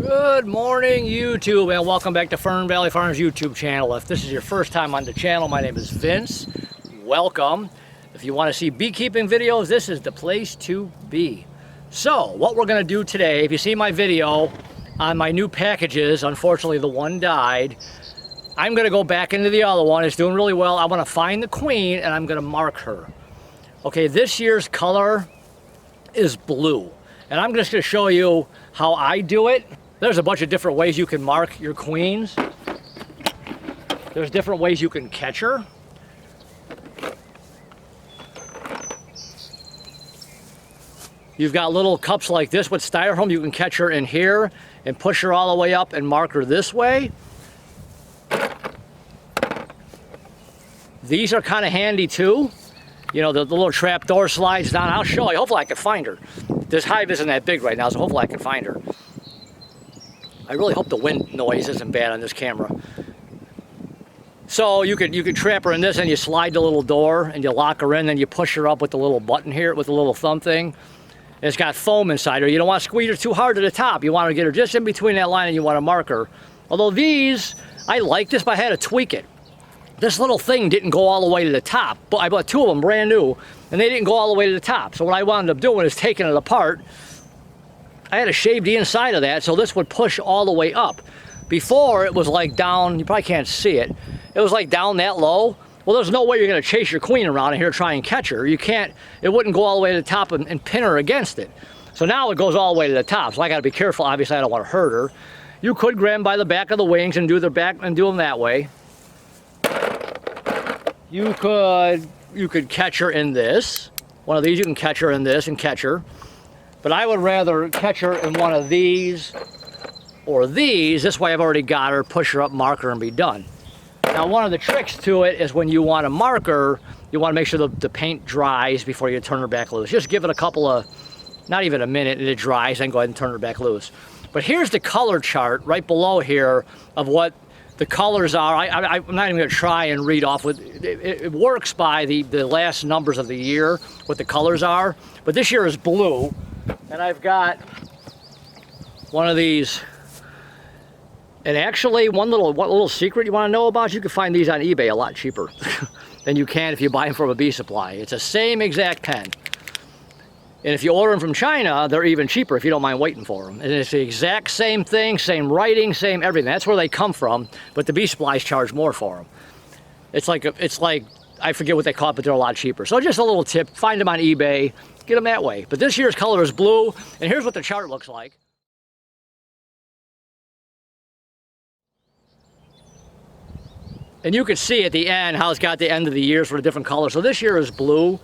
Good morning, YouTube, and welcome back to Fernvalley Farm's YouTube channel. If this is your first time on the channel, my name is Vince. Welcome. If you want to see beekeeping videos, this is the place to be. So, what we're going to do today, if you see my video on my new packages, unfortunately the one died, I'm going to go back into the other one. It's doing really well. I want to find the queen, and I'm going to mark her. Okay, this year's color is blue, and I'm just going to show you how I do it. There's a bunch of different ways you can mark your queens. There's different ways you can catch her. You've got little cups like this with styrofoam. You can catch her in here and push her all the way up and mark her this way. These are kind of handy too. You know, the little trap door slides down. I'll show you. Hopefully I can find her. This hive isn't that big right now, so hopefully I can find her. I really hope the wind noise isn't bad on this camera. So you could trap her in this, and you slide the little door and you lock her in, then you push her up with the little button here, with the little thumb thing. And it's got foam inside her. You don't want to squeeze her too hard to the top. You want to get her just in between that line, and you want to mark her. Although these, I like this, but I had to tweak it. This little thing didn't go all the way to the top, but I bought two of them brand new, and they didn't go all the way to the top. So what I wound up doing is taking it apart. I had to shave the inside of that so this would push all the way up. Before, it was like down, you probably can't see it, it was like down that low. Well, there's no way you're going to chase your queen around in here to try and catch her. You can't, it wouldn't go all the way to the top and pin her against it. So now it goes all the way to the top, so I got to be careful. Obviously, I don't want to hurt her. You could grab them by the back of the wings and do their back and do them that way. You could catch her in this. One of these, you can catch her in this and catch her. But I would rather catch her in one of these or these. This way I've already got her, push her up, mark her, and be done. Now, one of the tricks to it is when you want to mark her, you want to make sure the paint dries before you turn her back loose. Just give it a couple of, not even a minute, and it dries, then go ahead and turn her back loose. But here's the color chart right below here of what the colors are. I'm not even going to try and read off with it works by the last numbers of the year, what the colors are. But this year is blue, and I've got one of these. And actually, one little secret you want to know about, you can find these on eBay a lot cheaper than you can if you buy them from a bee supply. It's the same exact pen. And if you order them from China, they're even cheaper if you don't mind waiting for them. And it's the exact same thing, same writing, same everything. That's where they come from, but the bee supplies charge more for them. It's like, I forget what they call it, but they're a lot cheaper. So just a little tip, find them on eBay, get them that way. But this year's color is blue, and here's what the chart looks like. And you can see at the end how it's got the end of the years for the different colors. So this year is blue.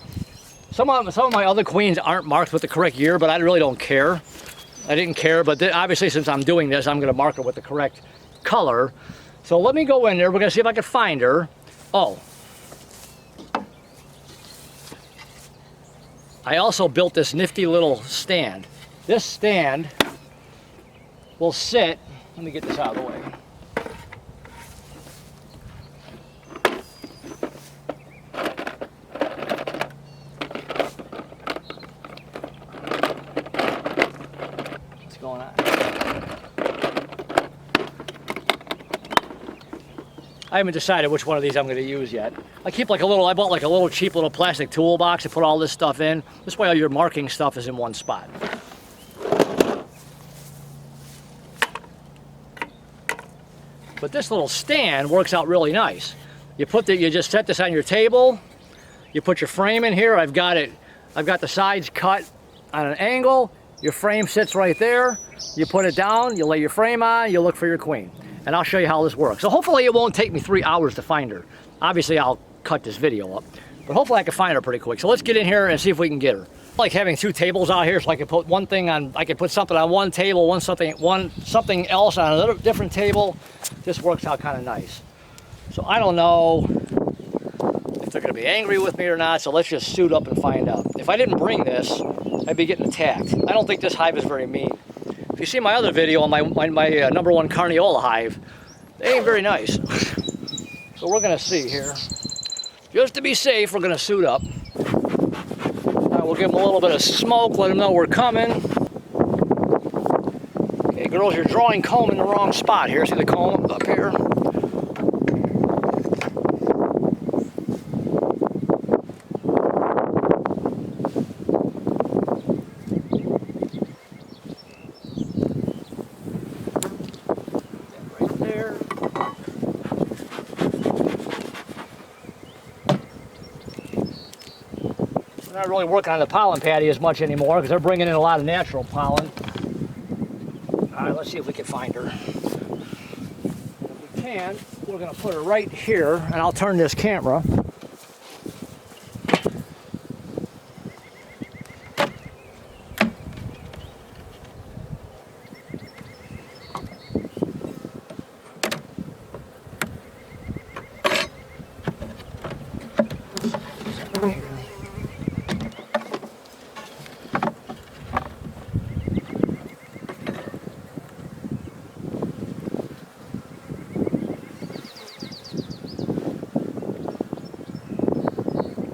Some of my other queens aren't marked with the correct year, but I really don't care. I didn't care, but obviously since I'm doing this, I'm going to mark her with the correct color. So let me go in there. We're going to see if I can find her. Oh. I also built this nifty little stand. This stand will sit, let me get this out of the way. Going on. I haven't decided which one of these I'm going to use yet. I bought like a little cheap little plastic toolbox to put all this stuff in. This way all your marking stuff is in one spot. But this little stand works out really nice. You just set this on your table. You put your frame in here. I've got the sides cut on an angle. Your frame sits right there. You put it down, you lay your frame on, you look for your queen. And I'll show you how this works. So hopefully it won't take me 3 hours to find her. Obviously I'll cut this video up, but hopefully I can find her pretty quick. So let's get in here and see if we can get her. I like having two tables out here, so I can put one thing on, I can put something on one table, something else on another different table. This works out kind of nice. So I don't know if they're gonna be angry with me or not, so let's just suit up and find out. If I didn't bring this, I'd be getting attacked. I don't think this hive is very mean. If you see my other video on my #1 Carniola hive, they ain't very nice. So we're gonna see here. Just to be safe, we're gonna suit up. We'll give them a little bit of smoke, let them know we're coming. Hey girls, you're drawing comb in the wrong spot here. See the comb up here? Right there. We're not really working on the pollen patty as much anymore because they're bringing in a lot of natural pollen. All right, let's see if we can find her. If we can, we're going to put her right here, and I'll turn this camera.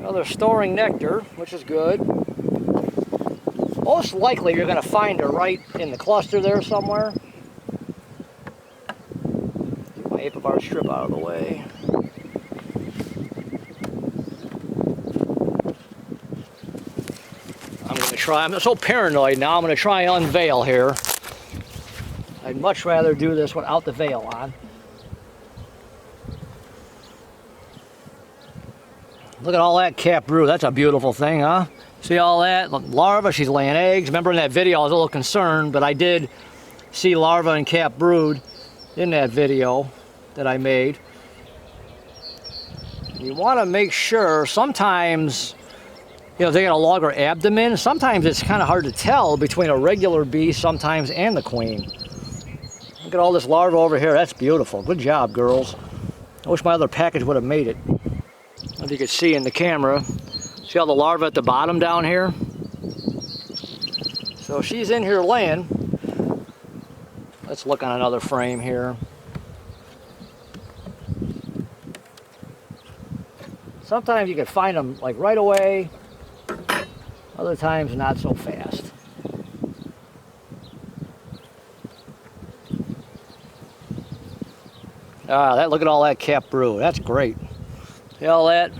Well, they're storing nectar, which is good. Most likely you're going to find her right in the cluster there somewhere. Get my apivar strip out of the way. I'm going to try, I'm so paranoid now, I'm going to try and unveil here. I'd much rather do this without the veil on. Look at all that cap brood. That's a beautiful thing, huh? See all that? Larva, she's laying eggs. Remember in that video I was a little concerned, but I did see larva and cap brood in that video that I made. You want to make sure, sometimes, you know, they got a longer abdomen. Sometimes it's kind of hard to tell between a regular bee sometimes and the queen. Look at all this larva over here. That's beautiful. Good job, girls. I wish my other package would have made it. As you can see in the camera, see all the larvae at the bottom down here? So she's in here laying. Let's look on another frame here. Sometimes you can find them like right away, other times not so fast. Ah, look at all that cap brood. That's great. See all that?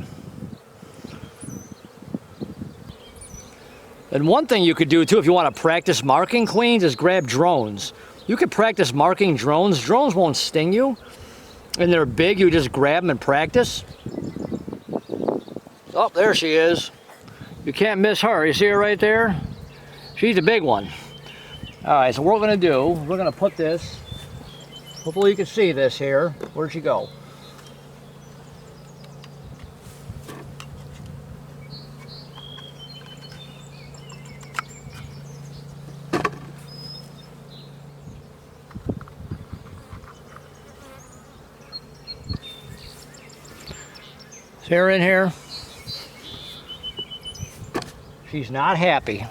And one thing you could do too if you want to practice marking queens is grab drones. You could practice marking drones. Drones won't sting you. And they're big, you just grab them and practice. Oh, there she is. You can't miss her. You see her right there? She's a big one. All right, so what we're going to do, we're going to put this, hopefully you can see this here. Where'd she go? See her in here? She's not happy.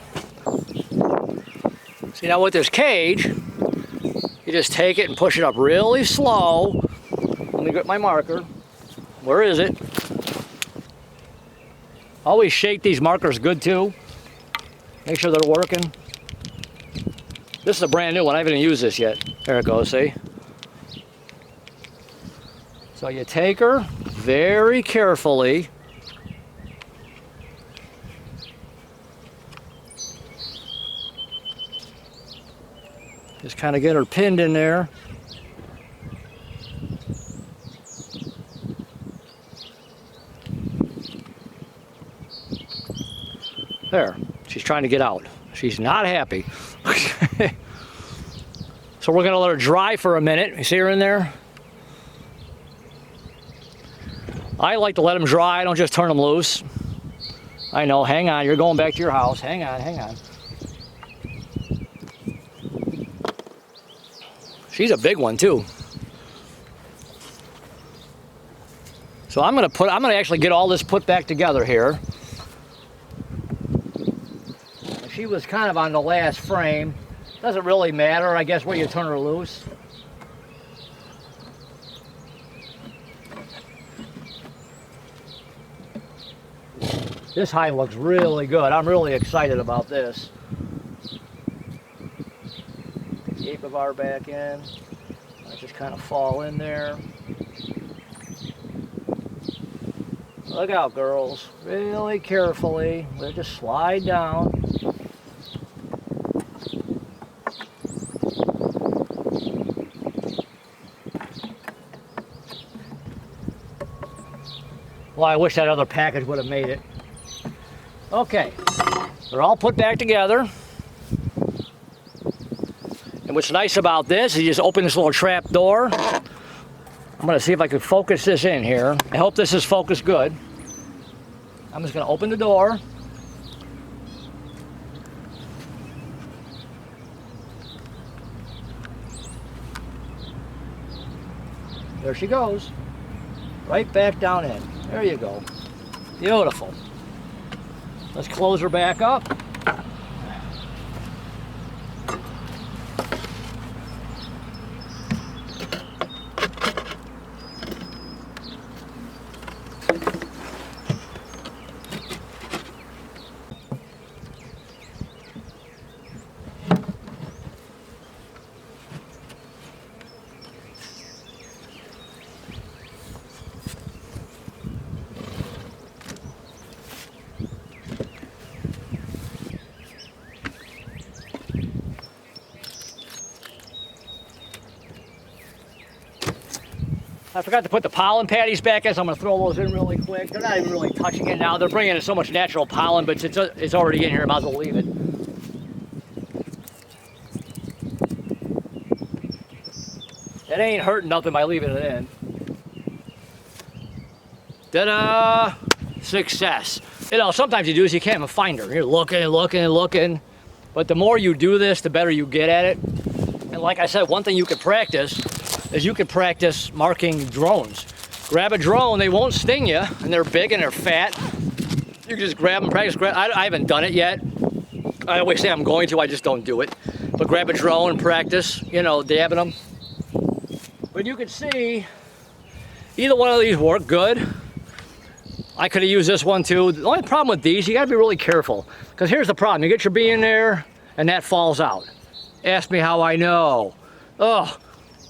See, now with this cage, you just take it and push it up really slow. Let me get my marker. Where is it? Always shake these markers good too. Make sure they're working. This is a brand new one. I haven't even used this yet. There it goes, see? So you take her very carefully. Just kind of get her pinned in there. There, she's trying to get out. She's not happy. So we're gonna let her dry for a minute. You see her in there? I like to let them dry, I don't just turn them loose. I know, hang on, you're going back to your house. Hang on, hang on. She's a big one too. So I'm gonna actually get all this put back together here. She was kind of on the last frame. Doesn't really matter, I guess, where you turn her loose. This hive looks really good. I'm really excited about this. escape of our back in. I just kind of fall in there. Look out, girls. Really carefully. We'll just slide down. Well, I wish that other package would have made it. Okay, they're all put back together. And what's nice about this is you just open this little trap door. I'm gonna see if I can focus this in here. I hope this is focused good. I'm just gonna open the door. There she goes. Right back down in. There you go. Beautiful. Let's close her back up. I forgot to put the pollen patties back in, so I'm going to throw those in really quick. They're not even really touching it now. They're bringing in so much natural pollen, but it's already in here. I might as well leave it. It ain't hurting nothing by leaving it in. Ta-da! Success. You know, sometimes you do this, you can't even find her. You're looking and looking and looking. But the more you do this, the better you get at it. And like I said, one thing you could practice is you could practice marking drones. Grab a drone, they won't sting you, and they're big and they're fat. You can just grab them, practice. I haven't done it yet. I always say I'm going to, I just don't do it. But grab a drone and practice, you know, dabbing them. But you can see, either one of these work good. I could have used this one too. The only problem with these, you gotta be really careful. Because here's the problem, you get your bee in there, and that falls out. Ask me how I know. Oh.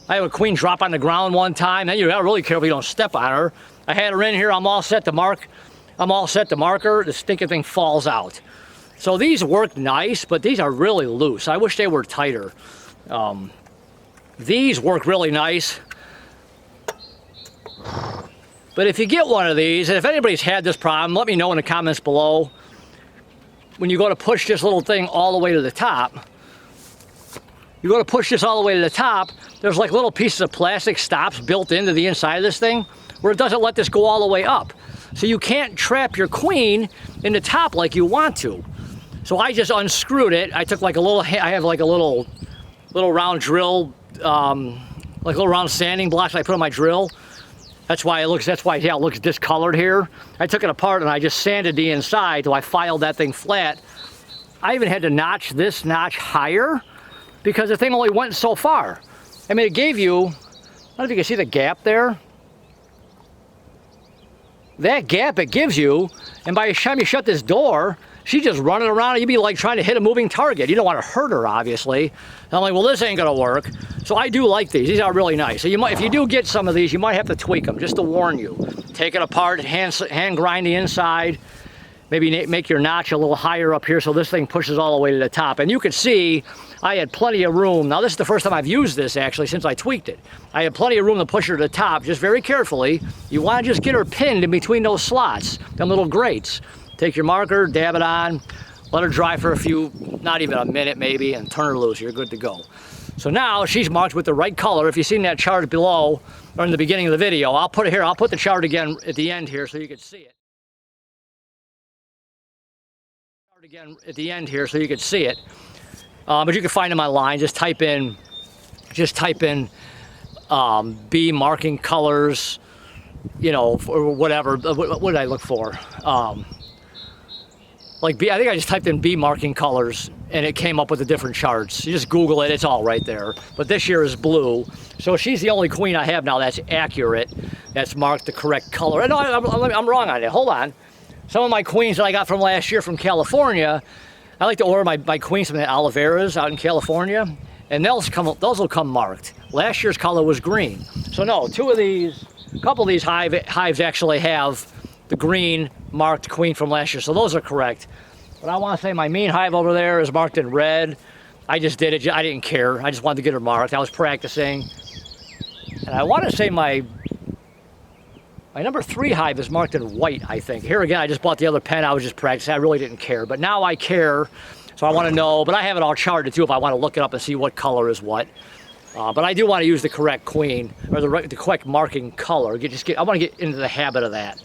I had a queen drop on the ground one time. Then you gotta really careful you don't step on her. I had her in here, I'm all set to mark. I'm all set to mark her, the stinking thing falls out. So these work nice, but these are really loose. I wish they were tighter. These work really nice. But if you get one of these, and if anybody's had this problem, let me know in the comments below. When you go to push this little thing all the way to the top, you go to push this all the way to the top, there's like little pieces of plastic stops built into the inside of this thing where it doesn't let this go all the way up. So you can't trap your queen in the top like you want to. So I just unscrewed it. I took like a little, I have like a little round drill, like a little round sanding blocks I put on my drill. That's why it looks, yeah, it looks discolored here. I took it apart and I just sanded the inside till I filed that thing flat. I even had to notch this notch higher because the thing only went so far. I mean, it gave you, I don't know if you can see the gap there. That gap it gives you, and by the time you shut this door, she's just running around and you'd be like trying to hit a moving target. You don't want to hurt her, obviously. And I'm like, well, this ain't gonna work. So I do like these. These are really nice. So you might, if you do get some of these, you might have to tweak them, just to warn you. Take it apart, hand grind the inside. Maybe make your notch a little higher up here so this thing pushes all the way to the top. And you can see I had plenty of room. Now this is the first time I've used this actually since I tweaked it. I had plenty of room to push her to the top, just very carefully. You want to just get her pinned in between those slots, them little grates. Take your marker, dab it on, let her dry for a few, not even a minute maybe, and turn her loose. You're good to go. So now she's marked with the right color. If you've seen that chart below or in the beginning of the video, I'll put it here. I'll put the chart again at the end here so you can see it. Again at the end here so you can see it, but you can find them online. Just type in bee marking colors, you know, or whatever. What did I look for? Like bee, I think I just typed in bee marking colors and it came up with the different charts. You just Google it, it's all right there. But this year is blue, so she's the only queen I have now that's accurate, that's marked the correct color. And no, I'm wrong on it. Hold on. Some of my queens that I got from last year from California, I like to order my queens from the Oliveras out in California, and those will come marked. Last year's color was green. So no, a couple of these hives actually have the green marked queen from last year, so those are correct. But I want to say my mean hive over there is marked in red. I just did it, I didn't care. I just wanted to get her marked. I was practicing. And I want to say my number 3 hive is marked in white, I think. Here again, I just bought the other pen. I was just practicing. I really didn't care. But now I care, so I want to know. But I have it all charted too if I want to look it up and see what color is what. But I do want to use the correct queen, or the correct marking color. I want to get into the habit of that.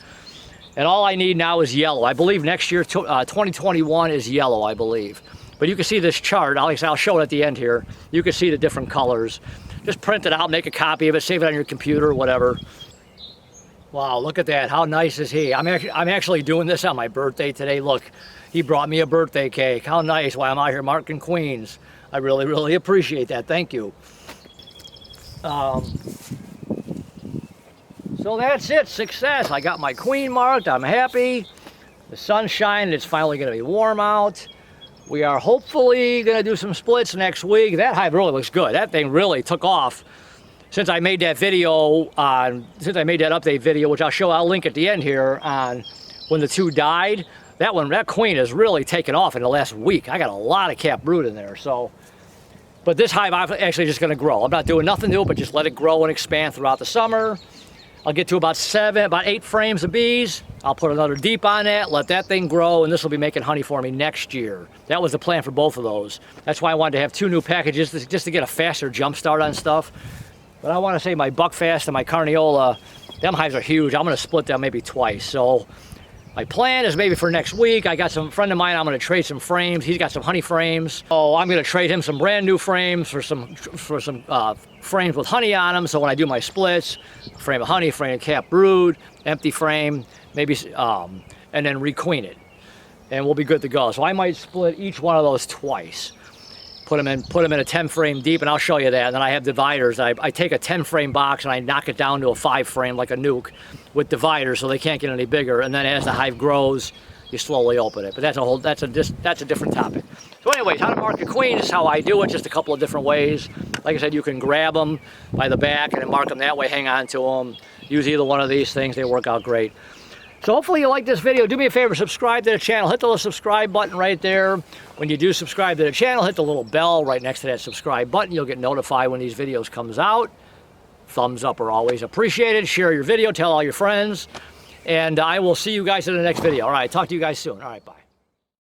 And all I need now is yellow. I believe next year, 2021 is yellow, I believe. But you can see this chart. I'll show it at the end here. You can see the different colors. Just print it out, make a copy of it, save it on your computer or whatever. Wow, look at that. How nice is he? I'm actually doing this on my birthday today. Look, he brought me a birthday cake. How nice while I'm out here marking queens. I really, really appreciate that. Thank you. So that's it, success. I got my queen marked, I'm happy. The sun's shining, it's finally gonna be warm out. We are hopefully gonna do some splits next week. That hive really looks good. That thing really took off since I made that video since I made that update video, which I'll link at the end here on when the 2 died. That queen has really taken off in the last week. I got a lot of capped brood in there, so. But this hive I'm actually just gonna grow. I'm not doing nothing new, but just let it grow and expand throughout the summer. I'll get to about 8 frames of bees. I'll put another deep on that, let that thing grow, and this will be making honey for me next year. That was the plan for both of those. That's why I wanted to have 2 new packages, just to get a faster jump start on stuff. But I want to say my Buckfast and my Carniola, them hives are huge. I'm going to split them maybe twice. So my plan is maybe for next week. I got some friend of mine, I'm going to trade some frames. He's got some honey frames. So I'm going to trade him some brand new frames for some frames with honey on them. So when I do my splits, frame of honey, frame of capped brood, empty frame, maybe, and then requeen it. And we'll be good to go. So I might split each one of those twice. Put them in a 10 frame deep, and I'll show you that. And then I have dividers. I take a 10 frame box and I knock it down to a 5 frame like a nuke with dividers so they can't get any bigger. And then as the hive grows, you slowly open it. But that's a different topic. So anyways, how to mark a queen is how I do it, just a couple of different ways. Like I said, you can grab them by the back and then mark them that way, hang on to them. Use either one of these things, they work out great. So hopefully you like this video. Do me a favor, subscribe to the channel. Hit the little subscribe button right there. When you do subscribe to the channel, hit the little bell right next to that subscribe button. You'll get notified when these videos comes out. Thumbs up are always appreciated. Share your video, tell all your friends. And I will see you guys in the next video. All right, talk to you guys soon. All right, bye.